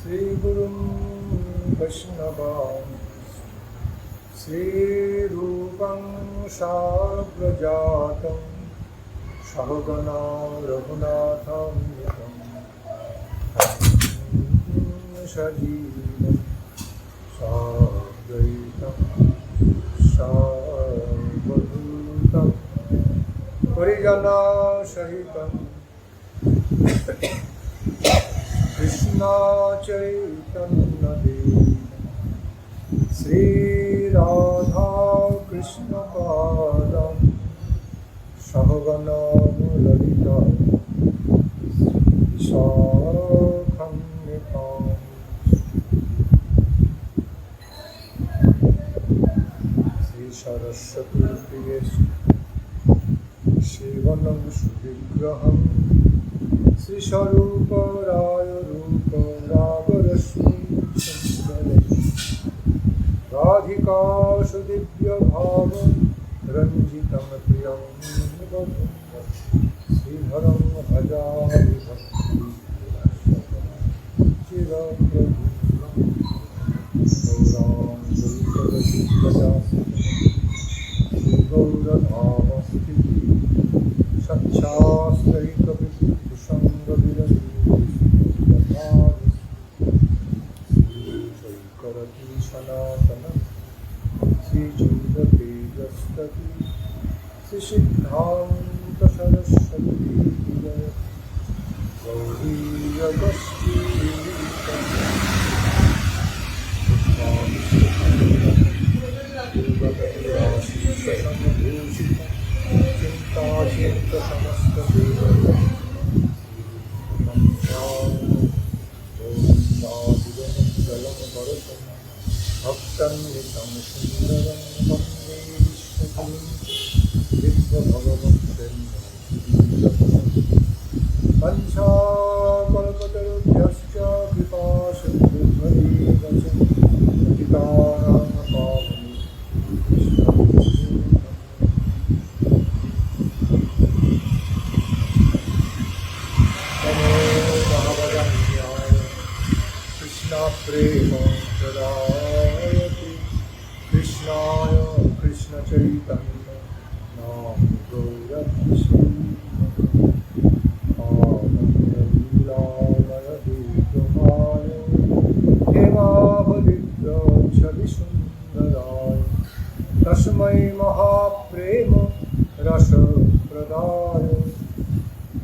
Sri Guru Vaishnava Sri Rupam Sagrajatam Sahagana Raghunatham Sajivam Sadaitam Savadhutam Parijana Sahitam Krishna Chaitanya Dev Sri Radha Krishna Padam Sahagana Lalita Visakham Nitam Sri Saraswati Priyesh Shivanam Suvigraham Sri Sarupa Raya Rupa Ragarasmi Sundare Radhika Sudivya Bhava Ranjitam Priyam Nivadam Sri Haram Bhajami Bhakti Chira Prabhu Gauram Gurukadasi Bhajasi Sri Gaura Dhama Sthiti Satchastari Kapitu Sangha Virani Vishnu Karati Sanatana Sri Jindati Jastati Sri Siddhanta Saraswati Gauri Agasti Chinta Chinta Samasta Deva Bhaktan Nitam Sundaram Bhakti Vishnu Vidva Bhagavan Pancha Kalpatarubhyascha Kripa Sindhudhari Vachan Patitanam Pavani Krishna Namo Mahavadanyaya Krishna Prema Pradayati Krishnaya Krishna Chaitanya Nam Gaura Krishna Ananda Leelalaya Vidhamaya Hema Bhalidra Chalisundaraya Tasmai Mahaprema Rasa Pradaya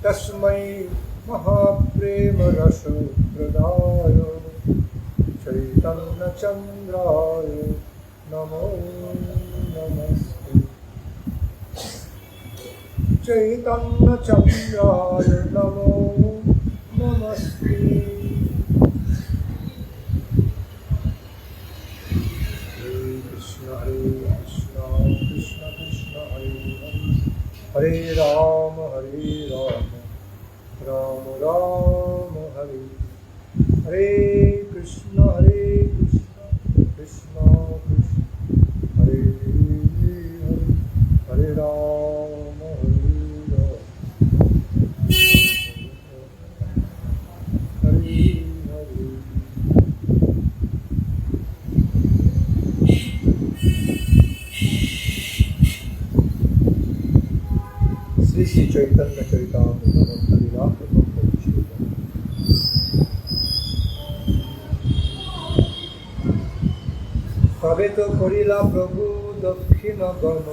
Tasmai Mahaprema Rasa Pradaya Chaitanya Chandraya Namo Namaste Chaitanya Chandraya Namo Namaste Hare Krishna Krishna Krishna Hare Hare Hare Rama Rama Rama Hare Hare Krishna Krishna Krishna Hare Hare Hare Rama Hare Hare Sri Caitanya Saraswat Math তবে তো করিলা প্রভু দক্ষিণ গণ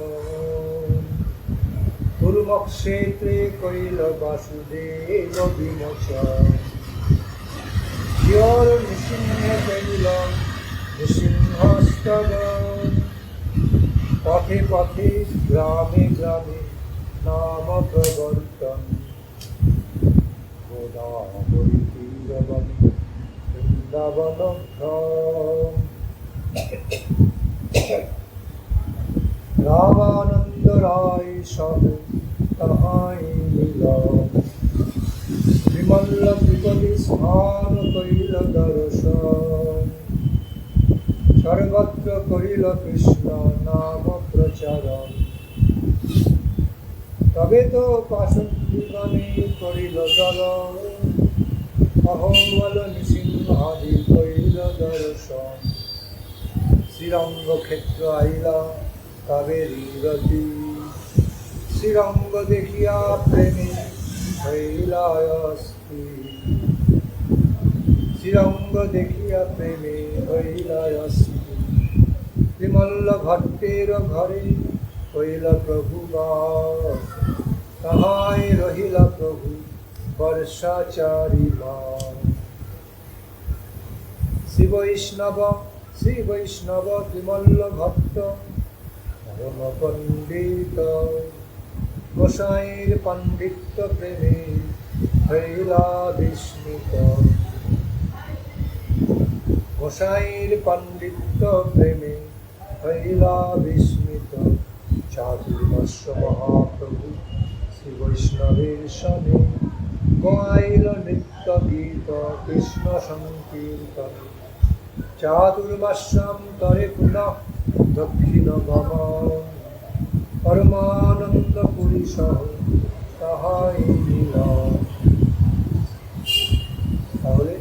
কুর্মক্ষেত্রে করিল বাসুদেব বিমোচন জিয়র নৃসিংহে করিল নৃসিংহস্তবন পথে পথে গ্রামে গ্রামে নাম প্রবর্তন গোদাবরী তীরবনে বৃন্দাবন রামানন্দ রায় সব তাহাই মিলন বিমল বিপদী স্থান করিল দর্শন সর্বত্র করিল কৃষ্ণ নাম প্রচারণ তবে তো পাশন জীবনে করিল দল অহমল নৃসিংহাদি দর্শন শ্রীরঙ্গ ক্ষেত্র আইলা কাবেরী রতি শ্রীরঙ্গ দেখিয়া প্রেমী হইলায়স্তি শ্রীরঙ্গ দেখিয়া প্রেমে হইলায়স্তি বিমল্ল ভট্টের ঘরে হইল প্রভু বাস তাহাই রহিলা প্রভু বর্ষাচারী মান শ্রী বৈষ্ণব বিমল্ল ভট্ট পরম পণ্ডিত গোসাইর পাণ্ডিত্য প্রেমে হইলা বিস্মিত গোসাইর পাণ্ডিত্য প্রেমে হইলা বিস্মিত চাতুর্বর্ষ মহাপ্রভু শ্রী বৈষ্ণবের সনে গাইল নৃত্য গীত কৃষ্ণ সংকীর্তন চাতুর্মাস্যান্তরে পুনঃ দক্ষিণ গমন পরমানন্দ পুরী সহ তাহাই মিলন। তাহলে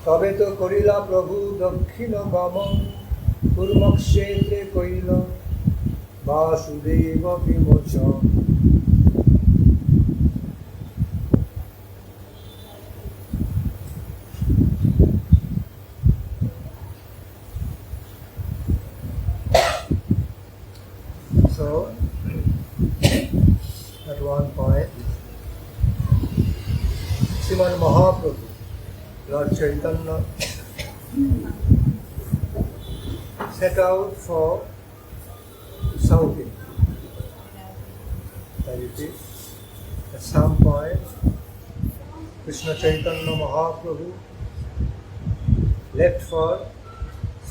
তবে তো করিলা প্রভু দক্ষিণ গমন কুর্মক্ষেত্রে কইল Basudeb বিমোচন। So, at one point, Sriman Mahaprabhu, Lord Chaitanya, set out for South India. I repeat, at some point, Krishna Chaitanya Mahaprabhu left for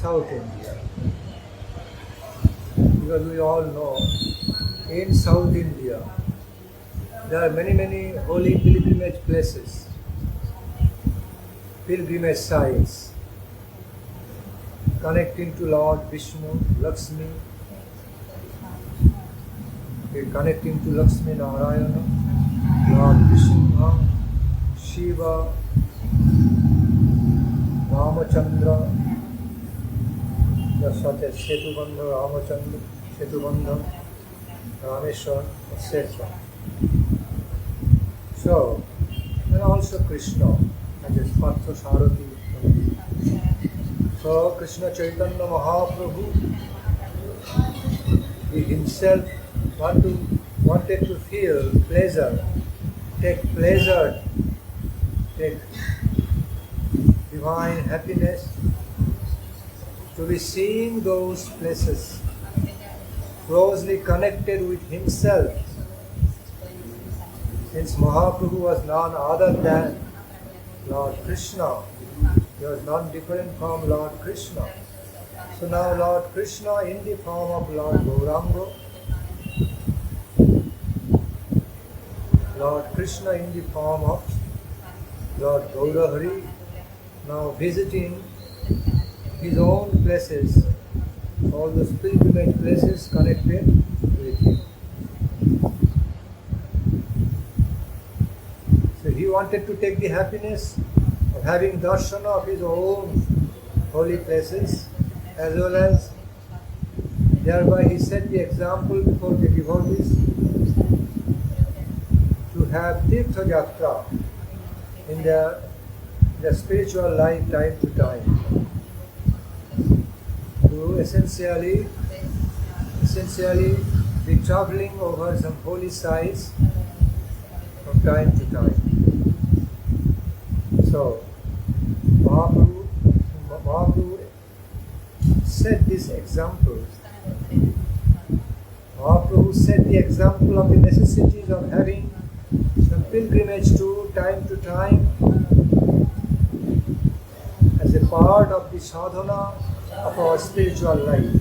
South India. Because we all know, in South India, there are many holy pilgrimage places, pilgrimage sites, connecting to Lord Vishnu, Lakshmi, connecting to Lakshmi Narayana, Lord Vishnu, Shiva, Ramachandra, such as Setubandha, Ramachandra, Setubandha, Rameshwar, etc. So, and also Krishna, and his Partha Sarathi. So, Krishna Chaitanya Mahaprabhu, he himself wanted to feel pleasure, take divine happiness, to be seeing those places closely connected with himself. Since Mahaprabhu was none other than Lord Krishna, he was not different from Lord Krishna. So now Lord Krishna in the form of Lord Gauranga, Lord Krishna in the form of Lord Gaurahari, now visiting his own places, all those pilgrimage places connected with him. So he wanted to take the happiness of having darshana of his own holy places, as well as thereby he set the example before the devotees to have tirtha yatra in their spiritual life time to time. To essentially be traveling over some holy sites from time to time. So, Mahaprabhu set this example. Mahaprabhu set the example of the necessities of having some pilgrimage to time as a part of the sadhana of our spiritual life.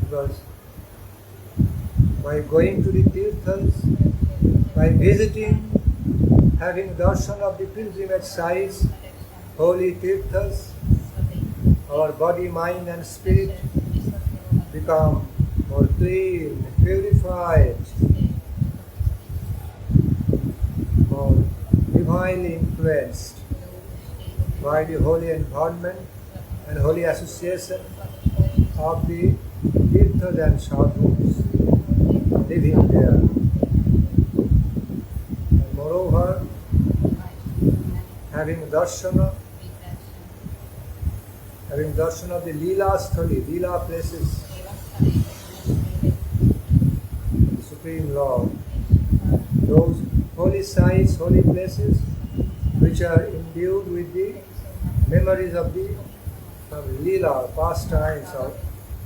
Because by going to the tirthas, by visiting, having darshan of the pilgrimage sites, holy tirthas, our body, mind and spirit become more clean, purified, more divinely influenced by the holy environment and holy association of the Tirthas and Sadhus living there. And moreover, having darshan of the Leela Sthali, Leela places, the Supreme Lord, those holy sites, holy places which are imbued with the memories of the Leela, pastimes of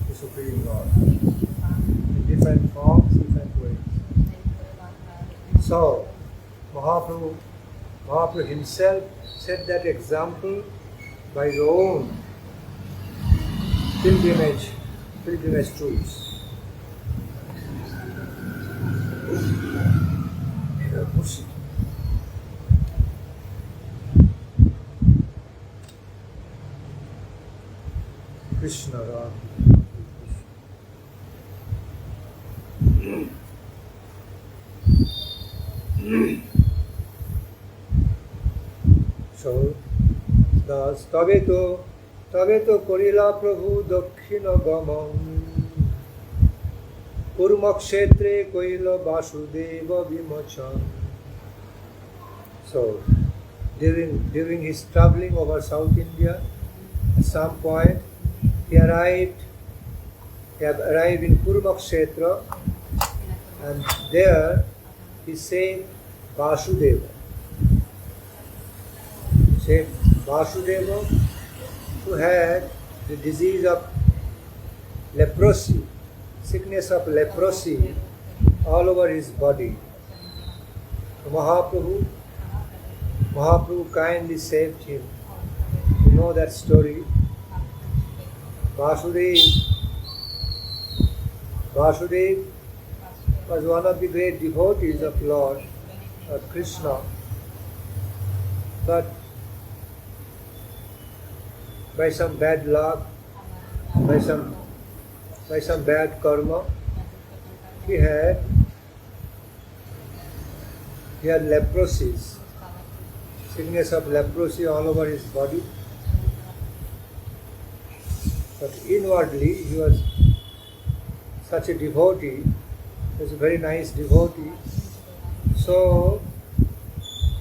the Supreme Lord, in different forms, different ways. So, Mahaprabhu himself set that example by his own pilgrimage tours. Krishna Ram. So, thus, তবে তো করিলা প্রভু দক্ষিণ গমন কুর্মক্ষেত্রে কইল Basudeb বিমোচন. So, during his traveling over South India, at some point he arrived in Kurmakshetra, and there he saved Vasudeva. Vasudeva, who had the disease of leprosy, sickness of leprosy all over his body. So Mahaprabhu kindly saved him. You know that story. Vasudeva was one of the great devotees of Lord Krishna, but by some bad luck, by some bad karma, he had leprosy, sickness of leprosy all over his body. But inwardly he was such a devotee, he was a very nice devotee. So,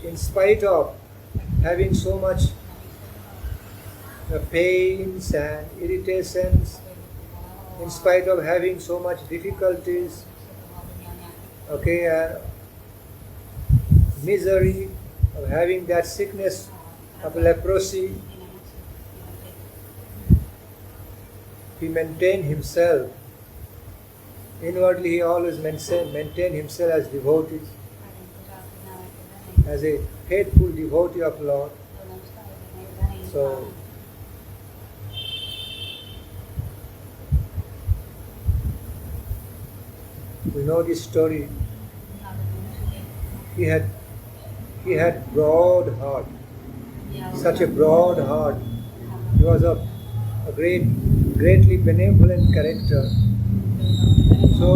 in spite of having so much pains and irritations, in spite of having so much difficulties, and misery of having that sickness of leprosy, he maintained himself. Inwardly he always maintained himself as devotee, as a faithful devotee of Lord. So, we know this story. He had broad heart, such a broad heart. He was a greatly benevolent character. So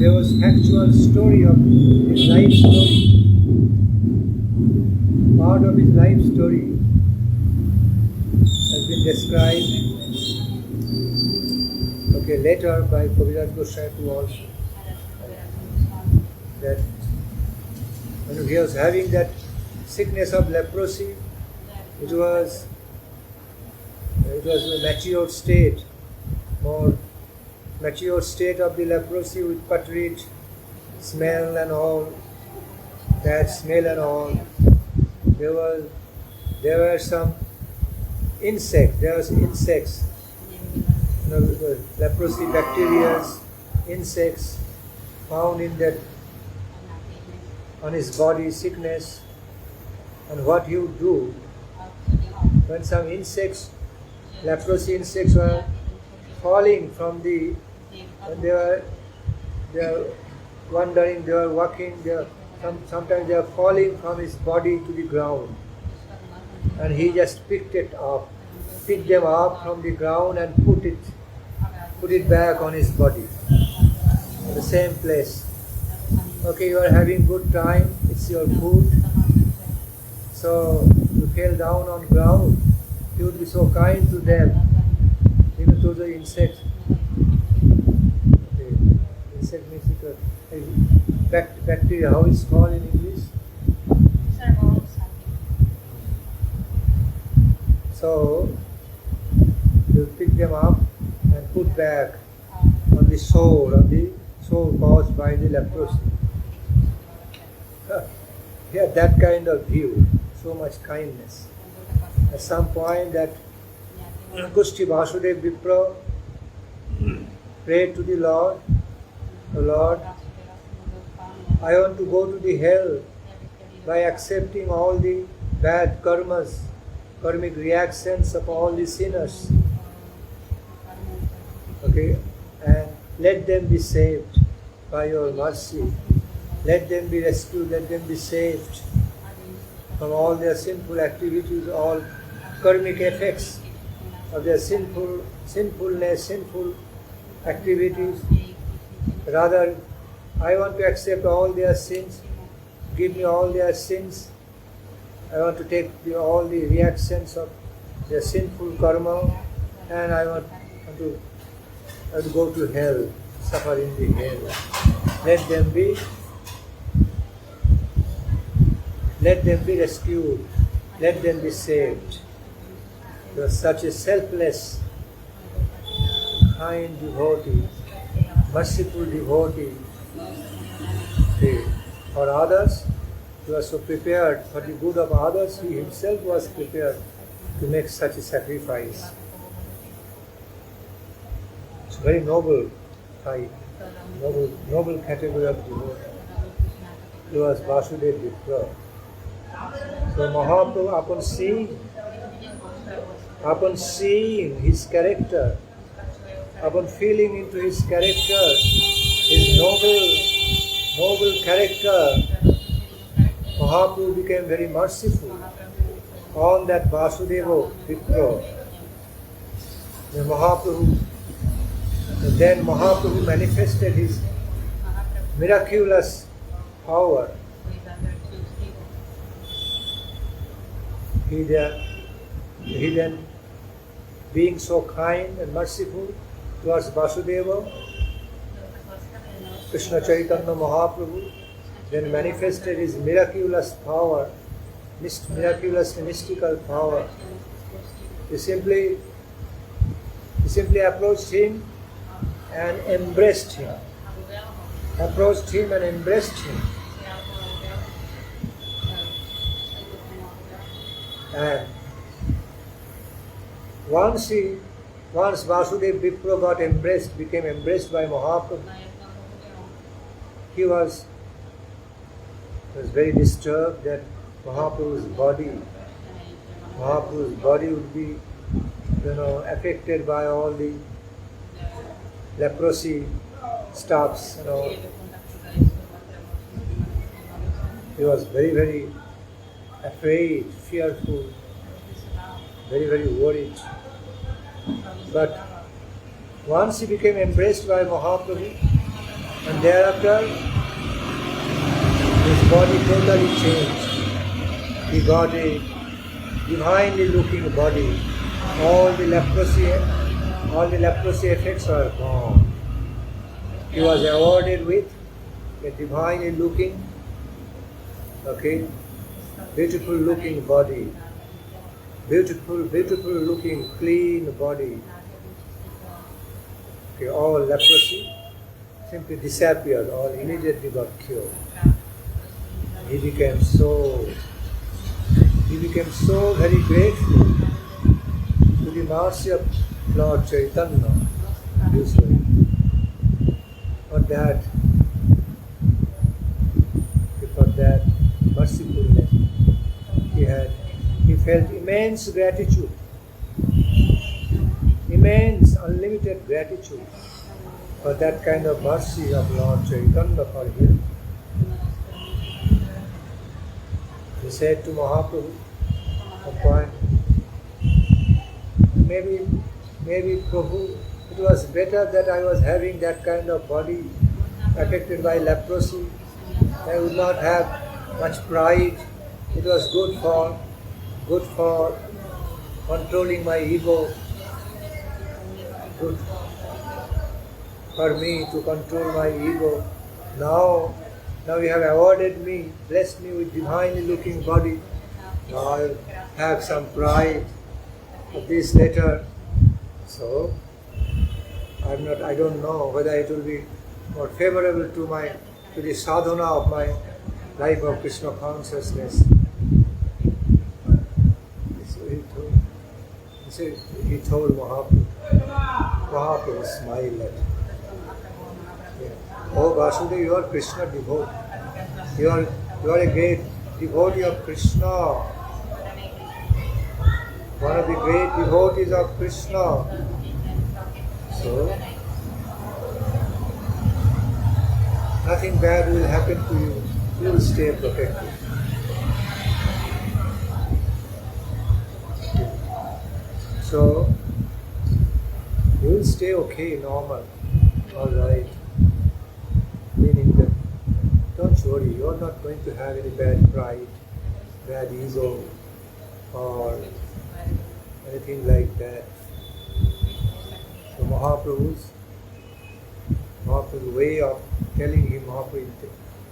there was actual story of his life story. Part of his life story has been described later by Kaviraj Goswami also. That when he was having that sickness of leprosy, it was a mature state, more mature state of the leprosy with putrid smell and all, bad smell and all. There were some insects, the leprosy bacteria, insects found in that on his body, sickness. And what he would do when some leprosy insects were falling from when they were wandering, they were walking, sometimes they were falling from his body to the ground, and he just picked them up from the ground and put it back on his body, the same place. Okay, you are having good time, it's your food. So you fell down on ground, you would be so kind to them, even to the insects. Okay. Insect means bacteria, how is it called in English? So you pick them up and put back on the sore caused by the leprosy. Yeah, that kind of view, so much kindness. At some point that Kushti Vasudeva Vipra prayed to the Lord, "O Lord, I want to go to the hell by accepting all the bad karmas, karmic reactions of all the sinners. Okay, and let them be saved by your mercy. Let them be rescued, let them be saved from all their sinful activities, all karmic effects of their sinfulness, sinful activities. Rather, I want to accept all their sins. Give me all their sins. I want to take all the reactions of their sinful karma, and I want to go to hell, suffer in the hell. Let them be rescued. Let them be saved. You are such a selfless, kind devotee, merciful devotee. Okay. For others, you are so prepared. For the good of others, he himself was prepared to make such a sacrifice. It's a very noble type, noble category of devotee. He was Vasudeva Vipra. So Mahaprabhu, upon seeing his character, upon feeling into his character, his noble character, Mahaprabhu became very merciful on that Vasudeva Vipra. Then Mahaprabhu manifested his miraculous power. He then, being so kind and merciful towards Vasudeva, Krishna Chaitanya Mahaprabhu then manifested his miraculous power, miraculous mystical power. He simply approached him and embraced him. Approached him and embraced him. And once Vasudeva Vipra became embraced by Mahaprabhu, he was very disturbed that Mahaprabhu's body would be, affected by all the leprosy stuffs, He was very, very afraid, fearful, very, very worried. But once he became embraced by Mahaprabhu, and thereafter his body totally changed. He got a divinely looking body. All the leprosy effects are gone. He was awarded with a divinely looking, beautiful looking body. Beautiful looking, clean body. All leprosy simply disappeared, all immediately got cured. He became so very grateful to the mercy of Lord Chaitanya, usually. For that mercifulness, he felt immense gratitude, immense, unlimited gratitude for that kind of mercy of Lord Chaitanya for him. He said to Mahaprabhu, maybe Prabhu, it was better that I was having that kind of body affected by leprosy I would not have much pride. It was good for controlling my ego, good for me to control my ego. Now you have awarded me, blessed me with divinely looking body. Now I have some pride of this letter. So I don't know whether it will be more favorable to the sadhana of my life of Krishna consciousness. He told Mahaprabhu. Mahaprabhu smiled at him. Oh Vasudeva, you are Krishna devotee. You are a great devotee of Krishna. One of the great devotees of Krishna. So, nothing bad will happen to you. You will stay protected. So, you will stay okay, normal, alright. Meaning that, don't worry, you are not going to have any bad pride, bad ego, or anything like that. So Mahaprabhu's way of telling him,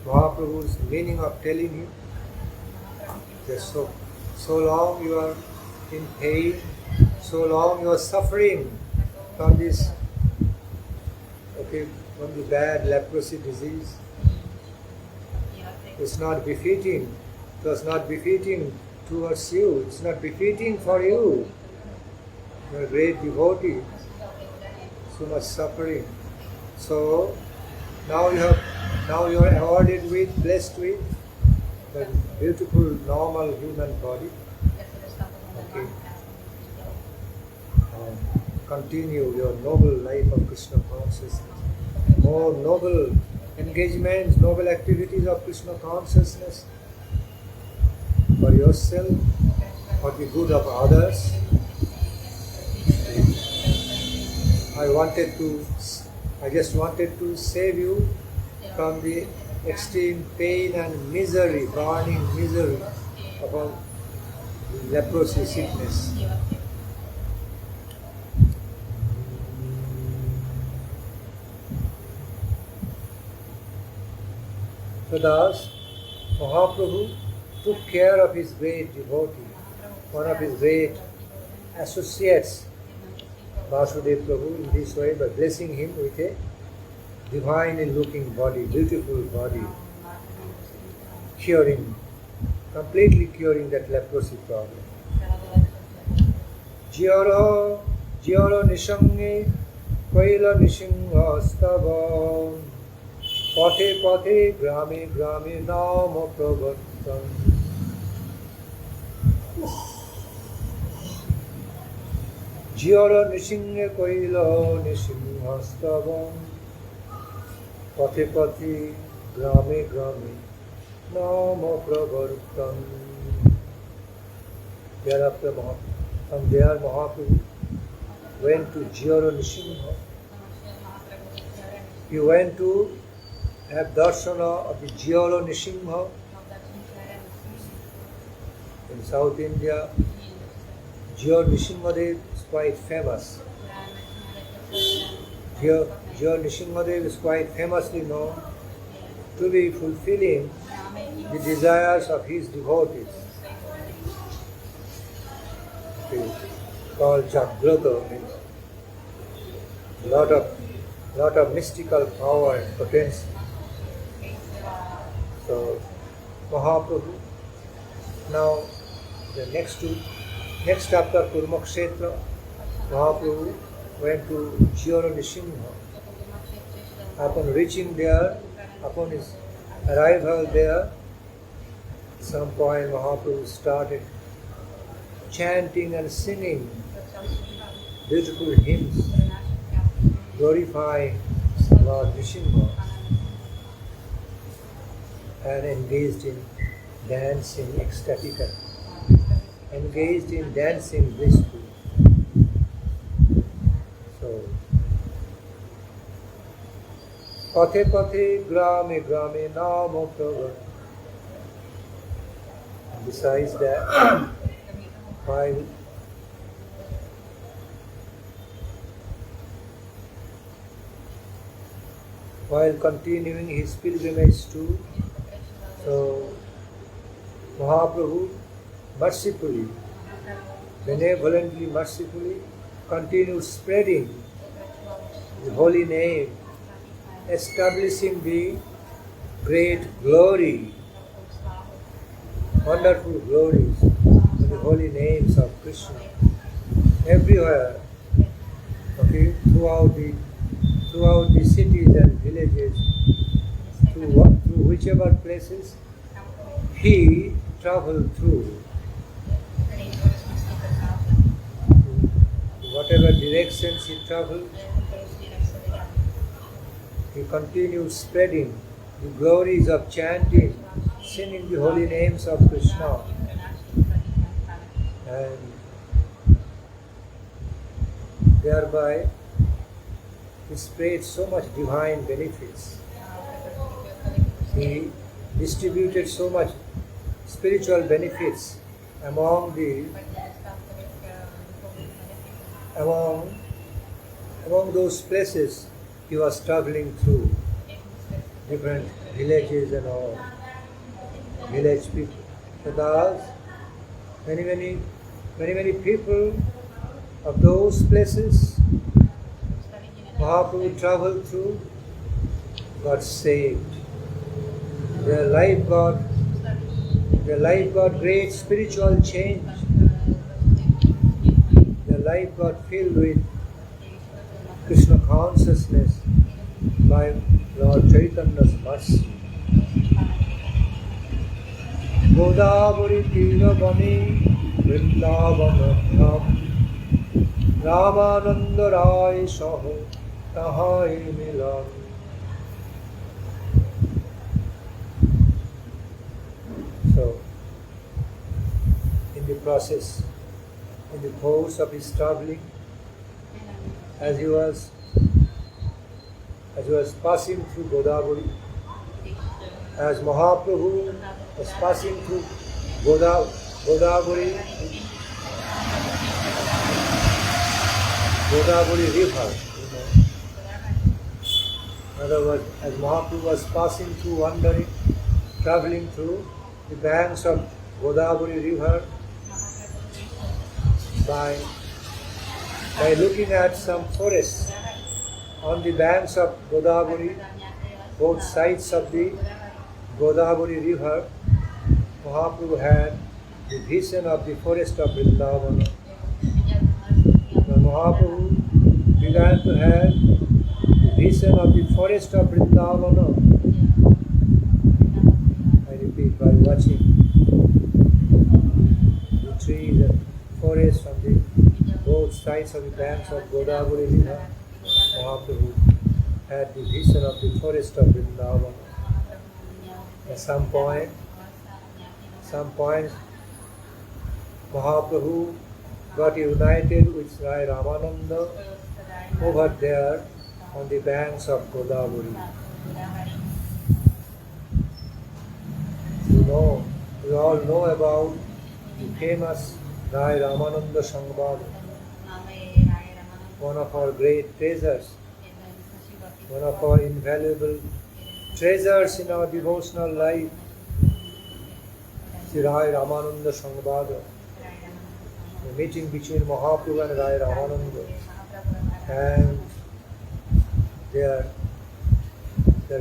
Mahaprabhu's meaning of telling him, that so long you are in pain, so long you are suffering from this, from the bad leprosy disease. It's not befitting. It was not befitting towards you. It's not befitting for you. You are a great devotee. So much suffering. So now you are awarded with, blessed with a beautiful, normal human body. Okay. Continue your noble life of Krishna consciousness. More noble engagements, noble activities of Krishna consciousness for yourself, for the good of others. I just wanted to save you from the extreme pain and misery, burning misery of leprosy sickness. So thus, Mahaprabhu took care of his great devotee, one of his great associates, Vasudeva Prabhu, in this way by blessing him with a divinely looking body, beautiful body, completely curing that leprosy problem. Jiyaro nishange kaila nishinga stava pathe pathe grame nama pravartan. Jiyara nishinge kaila nishinga stava pathe pathe grame nama pravartan. Thereafter, from there Mahaprabhu went to Jiyara Nishinga. He went to have darshana of the Jiyara Nishinga in South India. Jiyara Nishingadev is quite famous. Jiyara Nishingadev is quite famously known to be fulfilling the desires of his devotees. Called Jagrata, means lot of mystical power and potential. So Mahaprabhu, now the next after Kurmakshetra, Mahaprabhu went to Jiyara Nishinga. Upon reaching there, upon his arrival there, at some point Mahaprabhu started chanting and singing beautiful hymns, glorifying Lord Nishinga, and engaged in dancing ecstatically, engaged in dancing blissfully. So Pathe pathe grame grame nama pravar. Besides that, while continuing his pilgrimage too, so Mahaprabhu mercifully, benevolently, mercifully continued spreading the holy name, establishing the great glory, wonderful glories of the holy names of Krishna everywhere, okay, throughout the cities and villages, through whichever places he traveled through, whatever directions he traveled, he continued spreading the glories of chanting, singing the holy names of Krishna, and thereby he spread so much divine benefits. He distributed so much spiritual benefits among those places he was traveling through, different villages and all, village people. So thus, many people of those places Mahaprabhu traveled through got saved. Their life got great spiritual change. Their life got filled with Krishna consciousness by Lord Chaitanya's mercy. Godavari Tiravani Vrindavanam Ramananda Rai Saho Tahai Milan. So, in the course of his traveling, as he was passing through Godavari, as Mahaprabhu was passing through Godavari river, In other words, as Mahaprabhu was passing through, traveling through the banks of Godavari river, by looking at some forests on the banks of Godavari, both sides of the Godavari river, Mahaprabhu had the vision of the forest of Vrindavan. When Mahaprabhu began to have the vision of the forest of Vrindavan, I repeat, by watching the trees and forests on the both sides of the banks of Godavari river, Mahaprabhu had the vision of the forest of Vrindavan. At some point, Mahaprabhu got united with Rai Ramananda over there on the banks of Godavari. We all know about the famous Rai Ramananda Sangvad, one of our great treasures, one of our invaluable treasures in our devotional life, Sri Rai Ramananda Sangvad, the meeting between Mahaprabhu and Rai Ramananda, and their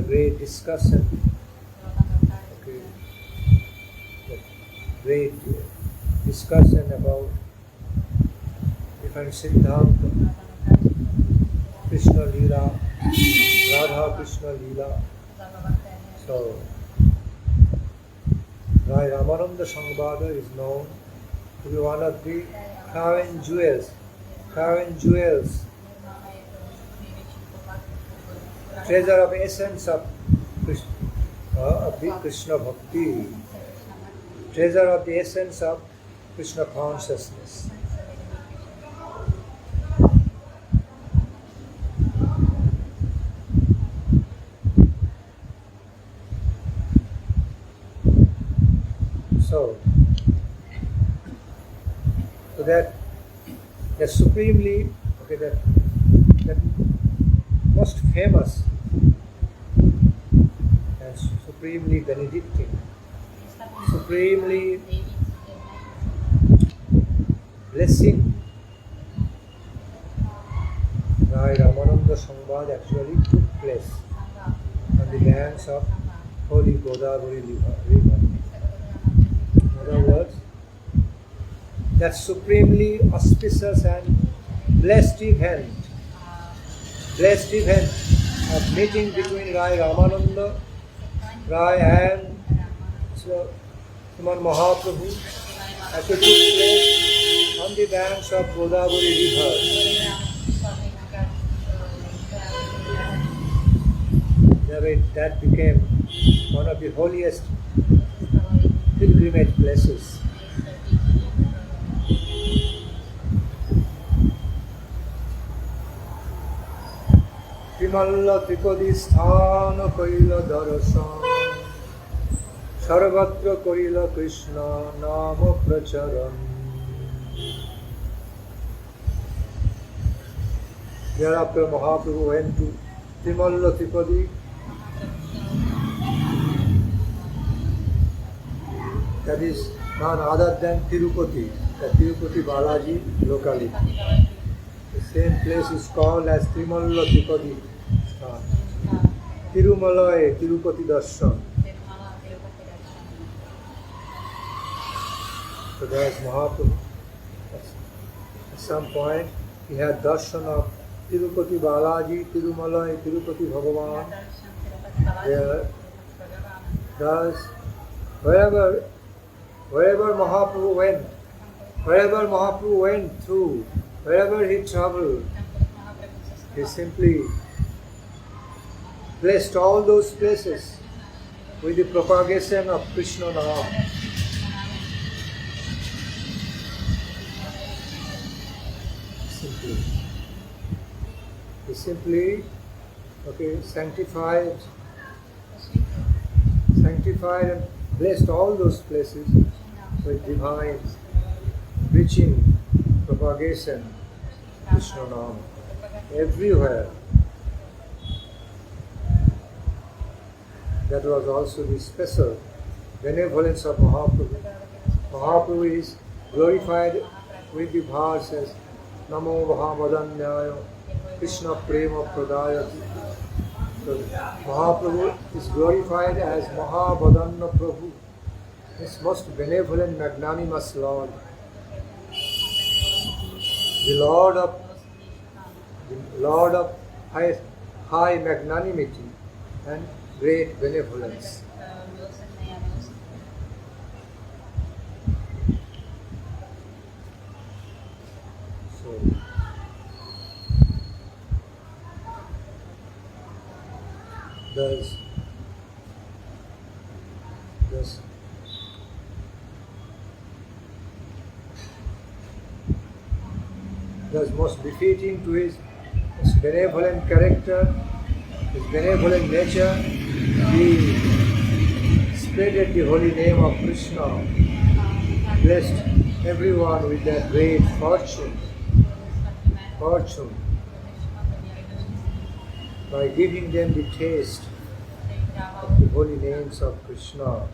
great discussion, great discussion about different Siddhanta, Krishna Leela, Radha Krishna Leela. So, Rai Ramananda Sangvada is known to be one of the crown jewels, treasure of essence of the Krishna Bhakti, treasure of the essence of Krishna consciousness. So that supremely, okay, that most famous and supremely benedicting, supremely blessing Rai Ramananda Sambad actually took place on the banks of holy Godavari river. In other words, that supremely auspicious and blessed event of meeting between Rai Ramananda, Rai and Sriman Mahaprabhu actually took place on the banks of Godavari river. That became one of the holiest pilgrimage places. Trimalla Tripadi Sthana Kaila Darasan Sarvatra Kaila Krishna Nama Pracharan. Thereafter Mahaprabhu went to Trimalla Tripadi, that is none other than Tirupati, the Tirupati Balaji locality. The same place is called as Trimalla Tripadi. Tirumalai, Tirupati Darshan. So there is Mahaprabhu. At some point he had darshan of Tirupati Balaji, Tirumalai, Tirupati Bhagavan. There, thus, wherever Mahaprabhu went through, wherever he traveled, he simply blessed all those places with the propagation of Krishna Nama. He simply sanctified and blessed all those places with divine preaching, propagation, Krishna Nama, everywhere. That was also the special benevolence of Mahaprabhu. Mahaprabhu is glorified with the verses Namo Mahamadanyaya Krishna Prema Pradayati. So Mahaprabhu is glorified as Mahabadanna Prabhu, his most benevolent, magnanimous Lord. The Lord of high magnanimity and great benevolence. So, thus most befitting to his benevolent character, his benevolent nature, he spreaded the holy name of Krishna, blessed everyone with that great fortune, by giving them the taste of the holy names of Krishna.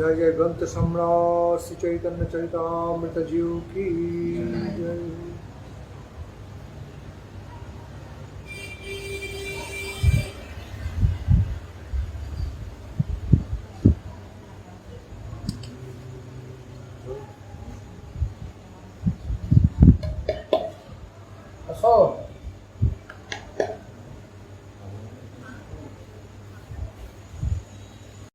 जय जय ग्रंथ सम्राट श्री चैतन्य चरितामृत जीव की जय। That's all.